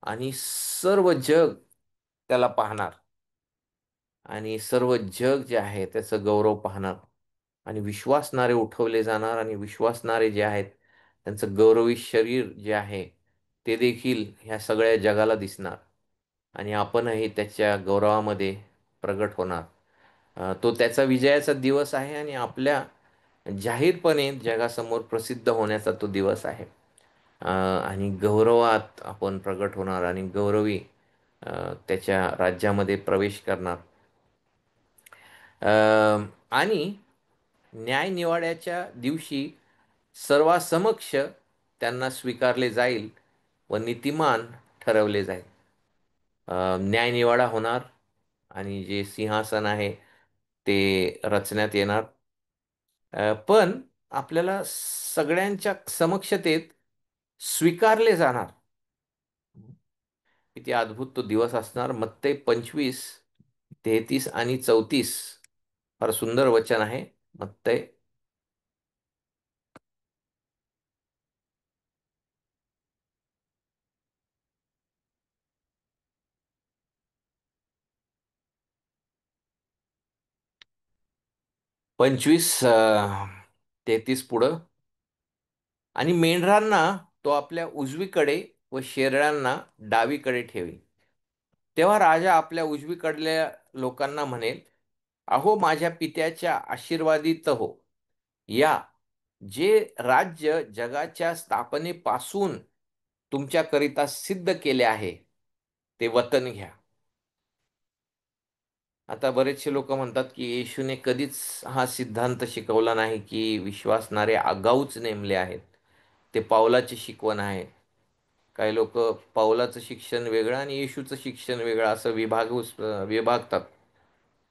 आणि सर्व जग त्याला पाहणार आणि सर्व जग जे आहे त्याचं गौरव पाहणार. आणि विश्वासणारे उठवले जाणार आणि विश्वासणारे जे आहेत त्यांचं गौरवी शरीर जे आहे ते देखील ह्या सगळ्या जगाला दिसणार. आणि आपणही त्याच्या गौरवामध्ये प्रगट होणार. तो त्याचा विजयाचा दिवस आहे आणि आपल्या जाहीरपणे जगासमोर प्रसिद्ध होण्याचा तो दिवस आहे. आणि गौरवात आपण प्रगट होणार आणि गौरवी त्याच्या राज्यामध्ये प्रवेश करणार. अ, आणि न्यायनिवाड्याच्या दिवशी सर्वासमक्ष त्यांना स्वीकारले जाईल व नीतिमान ठरवले जाईल. न्यायनिवाडा होणार आणि जे सिंहासन आहे ते रचण्यात येणार. पण आपल्याला सगळ्यांच्या समक्षतेत स्वीकारले जाणार. किती अद्भुत तो दिवस असणार. मत्ते 25, 33 आणि 34 फार सुंदर वचन आहे. मत्ते 25 33 पुढं. आणि मेंढरांना तो आपल्या उजवीकडे व शेरडांना डावीकडे ठेवी. तेव्हा राजा आपल्या उजवीकडल्या लोकांना म्हणेल, अहो माझ्या पित्याच्या आशीर्वादित हो, या, जे राज्य जगाच्या स्थापनेपासून तुमच्याकरिता सिद्ध केले आहे, ते वतन घ्या. आता बरेचसे लोक म्हणतात की येशूने कधीच हा सिद्धांत शिकवला नाही की विश्वासणारे आगाऊच नेमले आहेत. ते पावलाची शिकवण आहे. काही लोक पावलाचं शिक्षण वेगळं आणि येशूचं शिक्षण वेगळं असं विभागतात.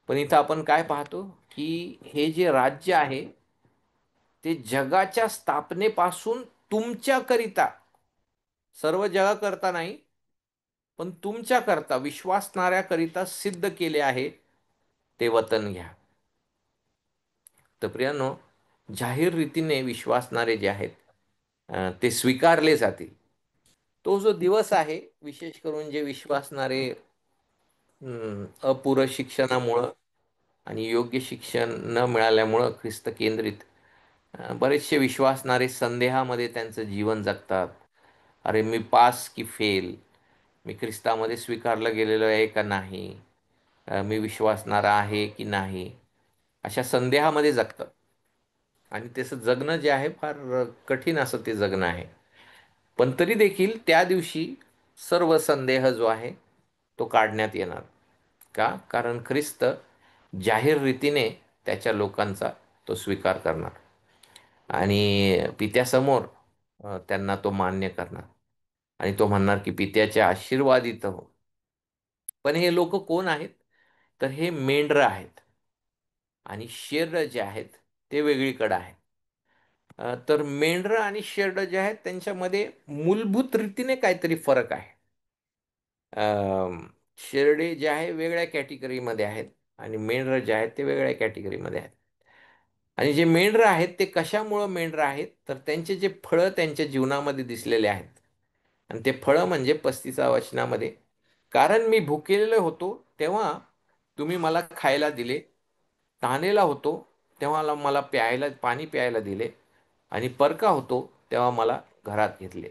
पण इथं आपण काय पाहतो की हे जे राज्य आहे ते जगाच्या स्थापनेपासून तुमच्याकरिता, सर्व जगाकरता नाही, पण तुमच्याकरता विश्वासणाऱ्याकरिता सिद्ध केले आहे, ते वतन घ्या. तर प्रियानो, जाहीर रीतीने विश्वासणारे जे आहेत ते स्वीकारले जातील. तो जो दिवस आहे, विशेष करून जे विश्वासणारे अपुरं शिक्षणामुळं आणि योग्य शिक्षण न मिळाल्यामुळं ख्रिस्त केंद्रित बरेचसे विश्वासणारे संदेहामध्ये त्यांचं जीवन जगतात. अरे मी पास की फेल, मी ख्रिस्तामध्ये स्वीकारलं गेलेलो आहे का नाही, मी विश्वासणारा आहे की नाही, अशा संदेहामध्ये जगतात. आणि त्याचं जगणं जे आहे फार कठीण असं ते जगणं आहे. पण तरी देखील त्या दिवशी सर्व संदेह जो आहे तो काढण्यात येणार. का? कारण ख्रिस्त जाहीर रीतीने त्याच्या लोकांचा तो स्वीकार करणार आणि पित्यासमोर त्यांना तो मान्य करणार आणि तो म्हणणार की पित्याचे आशीर्वादित हो. पण हे लोक कोण आहेत? तर हे मेंढरं आहेत आणि शेरडं जे आहेत ते वेगळीकडे आहेत. तर मेंढरं आणि शेरडं जे आहेत त्यांच्यामध्ये मूलभूत रीतीने काहीतरी फरक आहे. अम, शेरडे जे आहे वेगळ्या कॅटेगरीमध्ये आहेत आणि मेंढरं जे आहेत ते वेगळ्या कॅटेगरीमध्ये आहेत. आणि जे मेंढरं आहेत ते कशामुळं मेंढरं आहेत, तर त्यांचे जे फळं त्यांच्या जीवनामध्ये दिसलेले आहेत. आणि ते फळं म्हणजे 35 वचनामध्ये, कारण मी भुकेलेलो होतो तेव्हा तुम्ही मला खायला दिले, तहानेला होतो तेव्हा मला प्यायला पाणी प्यायला दिले, आणि परका होतो तेव्हा मला घरात घेतले,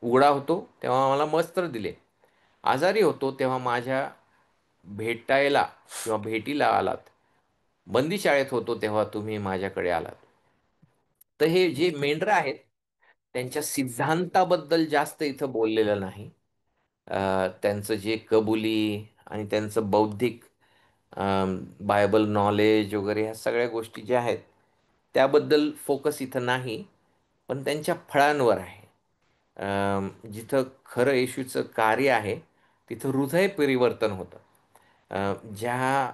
उघडा होतो तेव्हा मला वस्त्र दिले, आजारी होतो तेव्हा माझ्या भेटायला किंवा भेटीला आलात, बंदीशाळेत होतो तेव्हा तुम्ही माझ्याकडे आलात. तर हे जे मेंढरं आहेत त्यांच्या सिद्धांताबद्दल जास्त इथं बोललेलं नाही. त्यांचं जे कबुली आणि त्यांचं बौद्धिक बायबल नॉलेज वगैरे ह्या सगळ्या गोष्टी ज्या आहेत त्याबद्दल फोकस इथं नाही, पण त्यांच्या फळांवर आहे. जिथं खरं येशूचं कार्य आहे तिथं हृदय परिवर्तन होतं. ज्या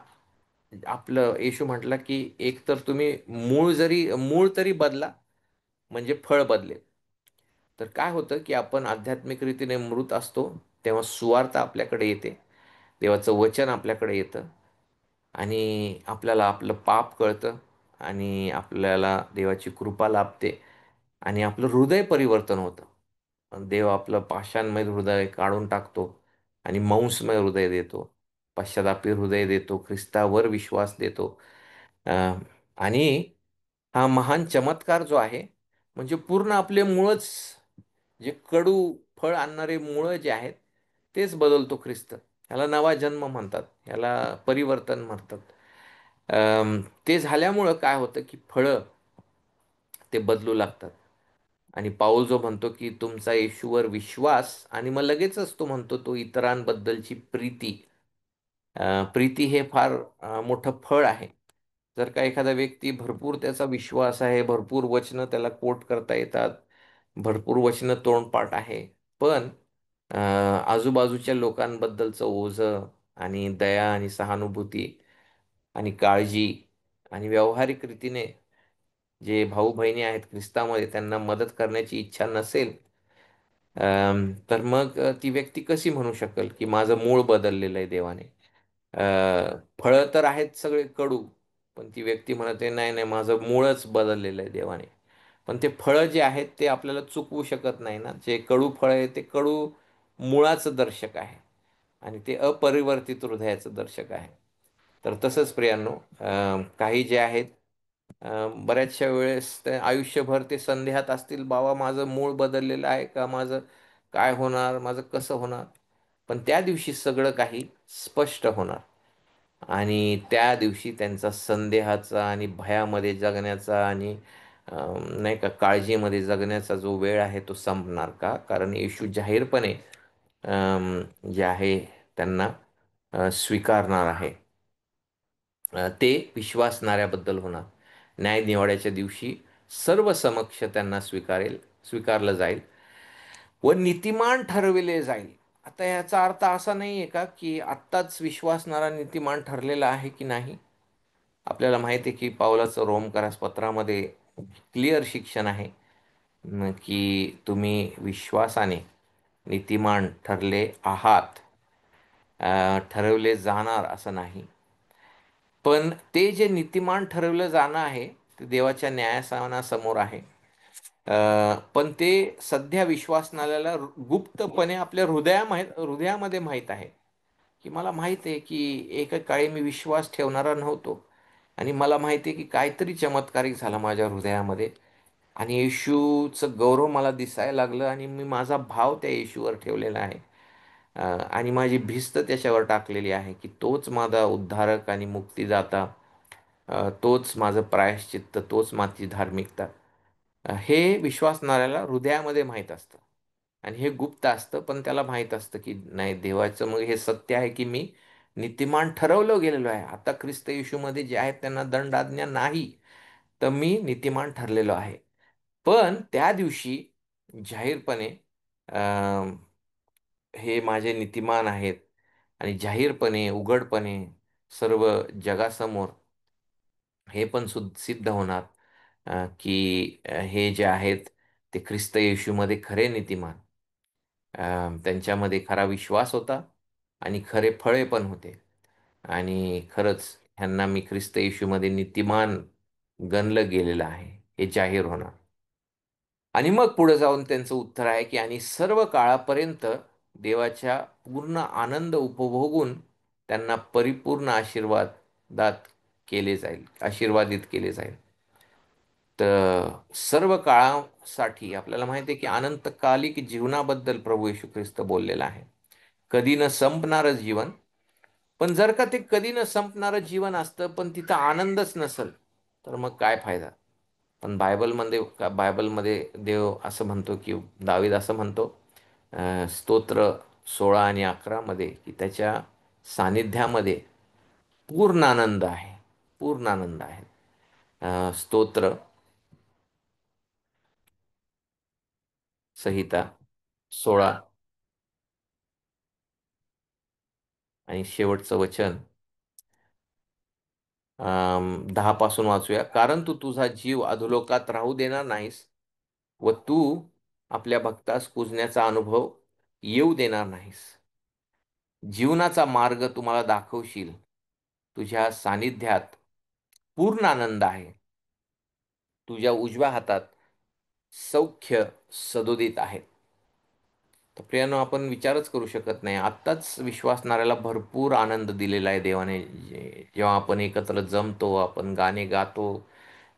आपलं येशू म्हटलं की एक तर तुम्ही मूळ तरी बदला म्हणजे फळ बदलेल. तर काय होतं की आपण आध्यात्मिक रीतीने मृत असतो तेव्हा सुवार्ता आपल्याकडे येते, देवाचं वचन आपल्याकडे येतं आणि आपल्याला आपलं पाप कळतं आणि आपल्याला देवाची कृपा लाभते आणि आपलं हृदय परिवर्तन होतं. देव आपलं पाषाणमय हृदय काढून टाकतो आणि मांसमय हृदय देतो, पश्चातापी हृदय देतो, ख्रिस्तावर विश्वास देतो. अं, आणि हा महान चमत्कार जो आहे म्हणजे पूर्ण आपले मुळच, जे कडू फळ आणणारे मुळं जे आहेत तेच बदलतो ख्रिस्त. ह्याला नवा जन्म म्हणतात, ह्याला परिवर्तन म्हणतात. ते झाल्यामुळं काय होतं की फळं ते बदलू लागतात. आणि पाऊल जो म्हणतो की तुमचा येशूवर विश्वास, आणि मग लगेचच तो म्हणतो तो इतरांबद्दलची प्रीती. प्रीती हे फार मोठं फळ आहे. जर का एखादा व्यक्ती भरपूर त्याचा विश्वास आहे, भरपूर वचनं त्याला कोट करता येतात, भरपूर वचनं तोंडपाठ आहे, पण आजूबाजूच्या लोकांबद्दलचं ओझं आणि दया आणि सहानुभूती आणि काळजी आणि व्यावहारिक रीतीने जे भाऊ बहिणी आहेत ख्रिस्तामध्ये त्यांना मदत करण्याची इच्छा नसेल, तर मग ती व्यक्ती कशी म्हणू शकेल की माझं मूळ बदललेलं आहे देवाने. फळं तर आहेत सगळे कडू, पण ती व्यक्ती म्हणते नाही नाही माझं मूळच बदललेलं आहे देवाने. पण ते फळं जे आहेत ते आपल्याला चुकवू शकत नाही ना. जे कडू फळ आहे ते कडू मुळाचं दर्शक आहे आणि ते अपरिवर्तित हृदयाचं दर्शक आहे. तर तसंच प्रियांनो, काही जे आहेत बऱ्याचशा वेळेस ते आयुष्यभर ते संदेहात असतील, बाबा माझं मूळ बदललेलं आहे का, माझं काय होणार, माझं कसं होणार. पण त्या दिवशी सगळं काही स्पष्ट होणार आणि त्या दिवशी त्यांचा संदेहाचा आणि भयामध्ये जगण्याचा आणि नाही का काळजीमध्ये जगण्याचा जो वेळ आहे तो संपणार. का? कारण येशू जाहीरपणे जे आहे त्यांना स्वीकारणार आहे. ते विश्वासणाऱ्याबद्दल होणार. न्यायनिवाड्याच्या दिवशी सर्व समक्ष त्यांना स्वीकारलं जाईल व नीतिमान ठरविले जाईल. आता याचा अर्थ असा नाही आहे का की आत्ताच विश्वासणारा नीतिमान ठरलेला आहे की नाही. आपल्याला माहिती आहे की पावलाचं रोमकारास पत्रामध्ये क्लिअर शिक्षण आहे की तुम्ही विश्वासाने नीतिमान ठरले आहात. ठरवले जाणार असं नाही. पण ते जे नीतिमान ठरवलं जाणं आहे ते देवाच्या न्यायासनासमोर आहे. पण ते सध्या विश्वासनाला गुप्तपणे आपल्या हृदयामध्ये माहीत आहे, की मला माहीत आहे की एका काळी मी विश्वास ठेवणारा नव्हतो आणि मला माहिती आहे की काहीतरी चमत्कारिक झाला माझ्या हृदयामध्ये आणि येशूचं गौरव मला दिसायला लागलं आणि मी माझा भाव त्या येशूवर ठेवलेला आहे. आणि माझी भिस्त त्याच्यावर टाकलेली आहे की तोच माझा उद्धारक आणि मुक्तिदाता, तोच माझं प्रायश्चित्त, तोच माझी धार्मिकता. हे विश्वासणाऱ्याला हृदयामध्ये माहीत असतं आणि हे गुप्त असतं, पण त्याला माहीत असतं की नाही, देवाचं मग हे सत्य आहे की मी नीतिमान ठरवलं गेलेलो आहे. आता ख्रिस्त येशूमध्ये जे आहेत त्यांना दंडाज्ञा नाही, तर मी नीतिमान ठरलेलो आहे. पण त्या दिवशी जाहीरपणे हे माझे नीतिमान आहेत आणि जाहीरपणे, उघडपणे सर्व जगासमोर हे पण सिद्ध होणार की हे जे आहेत ते ख्रिस्त येशूमध्ये खरे नीतिमान. त्यांच्यामध्ये खरा विश्वास होता आणि खरे फळे पण होते आणि खरंच ह्यांना मी ख्रिस्त येशूमध्ये नीतिमान गणलं गेलेलं आहे, हे जाहीर होणार. आणि मग पुढे जाऊन त्यांचं उत्तर आहे की आणि सर्व काळापर्यंत देवाच्या पूर्ण आनंद उपभोगून त्यांना परिपूर्ण आशीर्वादित केले जाईल. तर सर्व काळासाठी आपल्याला माहिती आहे की अनंतकालिक जीवनाबद्दल प्रभू येशू ख्रिस्त बोललेला आहे. कधी न संपणारं जीवन. पण जर का ते कधी न संपणारं जीवन असतं पण तिथं आनंदच नसेल, तर मग काय फायदा. पण बायबलमध्ये देव असं म्हणतो की दावीद असं म्हणतो, स्तोत्र 16 आणि 11 मध्ये की त्याच्या सानिध्यामध्ये पूर्ण आनंद आहे. पूर्ण आनंद आहे. स्तोत्र संहिता 16 आणि शेवटचं वचन 10 पासून वाचूया. कारण तू तुझा जीव अधोलोकात राहू देणार नाहीस व तू आपल्या भक्तास पूजण्याचा अनुभव येऊ देणार नाहीस. जीवनाचा मार्ग तुम्हाला दाखवशील. तुझ्या सानिध्यात पूर्ण आनंद आहे. तुझ्या उजव्या हातात सौख्य सदोदित आहे. तर प्रियानो, आपण विचारच करू शकत नाही. आत्ताच विश्वासणाऱ्याला भरपूर आनंद दिलेला आहे देवाने. जेव्हा आपण एकत्र जमतो, आपण गाणे गातो,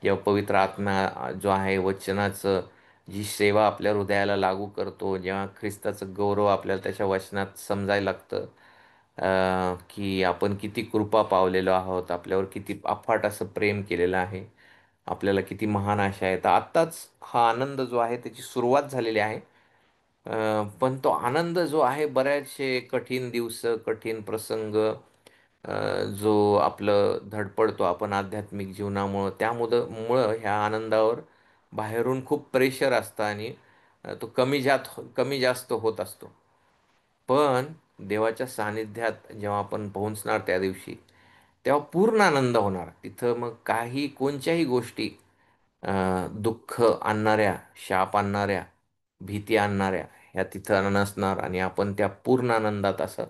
जेव्हा पवित्र आत्मा जो आहे वचनाचं जी सेवा आपल्या हृदयाला लागू करतो, जेव्हा ख्रिस्ताचं गौरव आपल्याला त्याच्या वचनात समजायला लागतं, की आपण किती कृपा पावलेलो आहोत, आपल्यावर किती अफाट असं प्रेम केलेलं आहे, आपल्याला किती महान आशा आहे. तर आत्ताच हा आनंद जो आहे त्याची सुरुवात झालेली आहे. पण तो आनंद जो आहे बऱ्याचशे कठीण दिवस, कठीण प्रसंग, जो आपलं धडपडतो आपण आध्यात्मिक जीवनामुळं, मुळं ह्या आनंदावर बाहेरून खूप प्रेशर असतं आणि तो कमी जास्त होत असतो. पण देवाच्या सानिध्यात जेव्हा आपण पोहोचणार त्या दिवशी, तेव्हा पूर्ण आनंद होणार. तिथं मग कोणत्याही गोष्टी दुःख आणणाऱ्या, शाप आणणाऱ्या, भीती आणणाऱ्या ह्या तिथं नसणार आणि आपण त्या पूर्ण आनंदात असं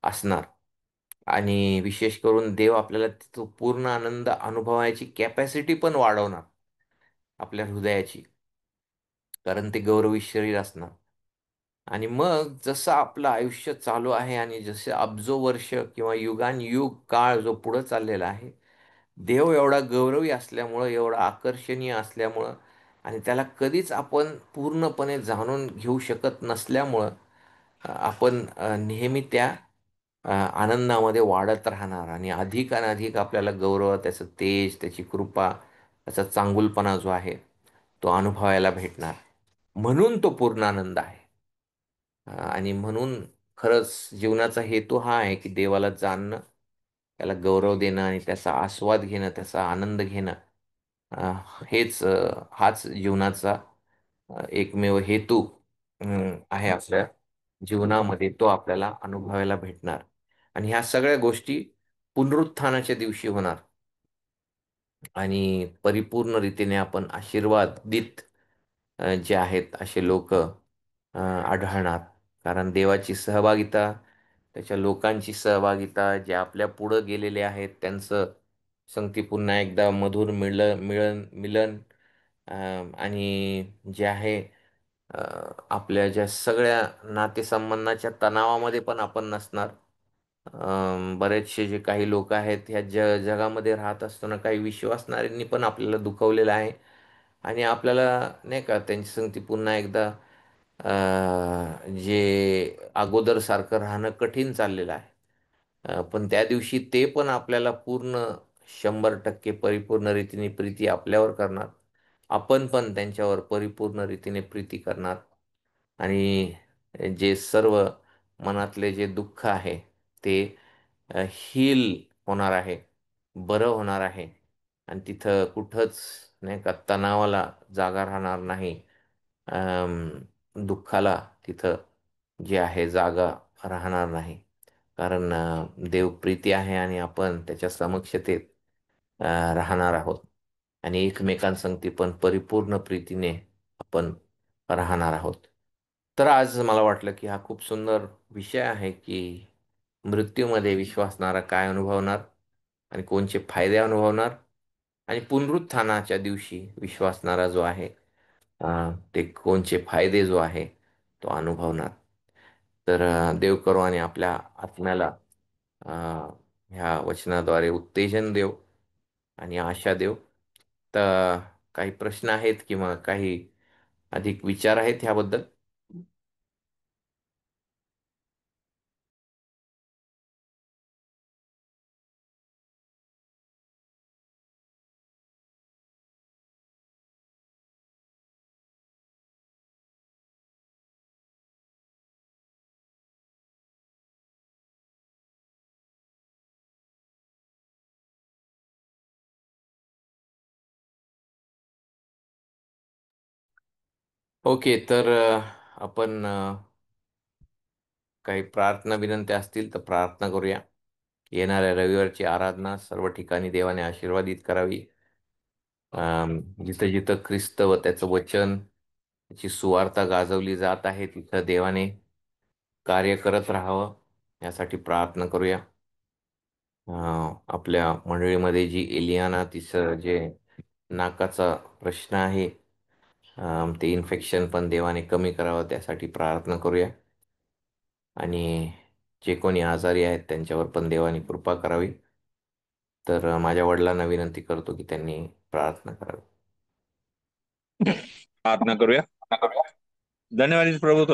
असणार. आणि विशेष करून देव आपल्याला तिथं पूर्ण आनंद अनुभवायची कॅपॅसिटी पण वाढवणार आपल्या हृदयाची, कारण ते गौरवी शरीर असणार. आणि मग जसं आपलं आयुष्य चालू आहे आणि जसे अब्जो वर्ष किंवा युगानयुग काळ जो पुढं चाललेला आहे, देव एवढा गौरवी असल्यामुळं, एवढा आकर्षणीय असल्यामुळं आणि त्याला कधीच आपण पूर्णपणे जाणून घेऊ शकत नसल्यामुळं आपण नेहमी त्या आनंदामध्ये वाढत राहणार आणि अधिक आणि अधिक आपल्याला गौरव, त्याचं तेज, त्याची कृपा, त्याचा चांगुलपणा जो आहे तो अनुभवायला भेटणार. म्हणून तो पूर्ण आनंद आहे. आणि म्हणून खरंच जीवनाचा हेतू हा आहे की देवाला जाणणं, त्याला गौरव देणं आणि त्याचा आस्वाद घेणं, त्याचा आनंद घेणं. अ, हाच जीवनाचा एकमेव हेतू आहे आपल्या जीवनामध्ये. तो आपल्याला अनुभवायला भेटणार आणि ह्या सगळ्या गोष्टी पुनरुत्थानाच्या दिवशी होणार आणि परिपूर्ण रीतीने आपण आशीर्वादित जे आहेत असे लोक आढळणार. कारण देवाची सहभागिता, त्याच्या लोकांची सहभागिता, जे आपल्या पुढं गेलेले आहेत त्यांचं संगती पुन्हा एकदा मधुर मिलन अ, आणि जे आहे अ, आपल्या ज्या सगळ्या नातेसंबंधाच्या तणावामध्ये पण आपण नसणार. बरेचसे जे काही लोक आहेत ह्या जगामध्ये राहत असताना काही विश्वासणाऱ्यांनी पण आपल्याला दुखवलेलं आहे आणि आपल्याला नाही का त्यांची संगती पुन्हा एकदा जे अगोदर सारखं राहणं कठीण चाललेलं आहे. पण त्या दिवशी ते पण आपल्याला पूर्ण 100% परिपूर्ण रीतीने प्रीती आपल्यावर करणार. आपण पण त्यांच्यावर परिपूर्ण रीतीने प्रीती करणार आणि जे सर्व मनातले जे दुःख आहे ते हील होणार आहे, बरं होणार आहे आणि तिथं कुठंच नाही का तणावाला जागा राहणार नाही. दुःखाला तिथं जे आहे जागा राहणार नाही. कारण देव प्रीती आहे आणि आपण त्याच्या समक्षतेत राहणार आहोत आणि एकमेकांसंगती पण परिपूर्ण प्रीतीने आपण राहणार आहोत. तर आज मला वाटलं की हा खूप सुंदर विषय आहे की मृत्यूमध्ये विश्वासणारा काय अनुभवणार आणि कोणचे फायदे अनुभवणार आणि पुनरुत्थानाच्या दिवशी विश्वासणारा जो आहे ते कोणचे फायदे जो आहे तो अनुभवणार. तर देव करो आणि आपल्या आत्म्याला अ, ह्या वचनाद्वारे उत्तेजन देव आणि आशा देव. तर काही प्रश्न आहेत किंवा काही अधिक विचार आहेत ह्याबद्दल? ओके, तर आपण काही प्रार्थना विनंत्या असतील तर प्रार्थना करूया. येणाऱ्या रविवारची आराधना सर्व ठिकाणी देवाने आशीर्वादित करावी. जिथं जिथं ख्रिस्त व त्याचं वचन, त्याची सुवार्ता गाजवली जात आहे तिथं देवाने कार्य करत राहावं यासाठी प्रार्थना करूया. आपल्या मंडळीमध्ये जी एलियाना, तिचं जे नाकाचा प्रश्न आहे, ते इन्फेक्शन पण देवाने कमी करावं त्यासाठी प्रार्थना करूया. आणि जे कोणी आजारी आहेत त्यांच्यावर पण देवाने कृपा करावी. तर माझ्या वडिलांना विनंती करतो की त्यांनी प्रार्थना करावी. प्रार्थना करूया. धन्यवाद प्रभू.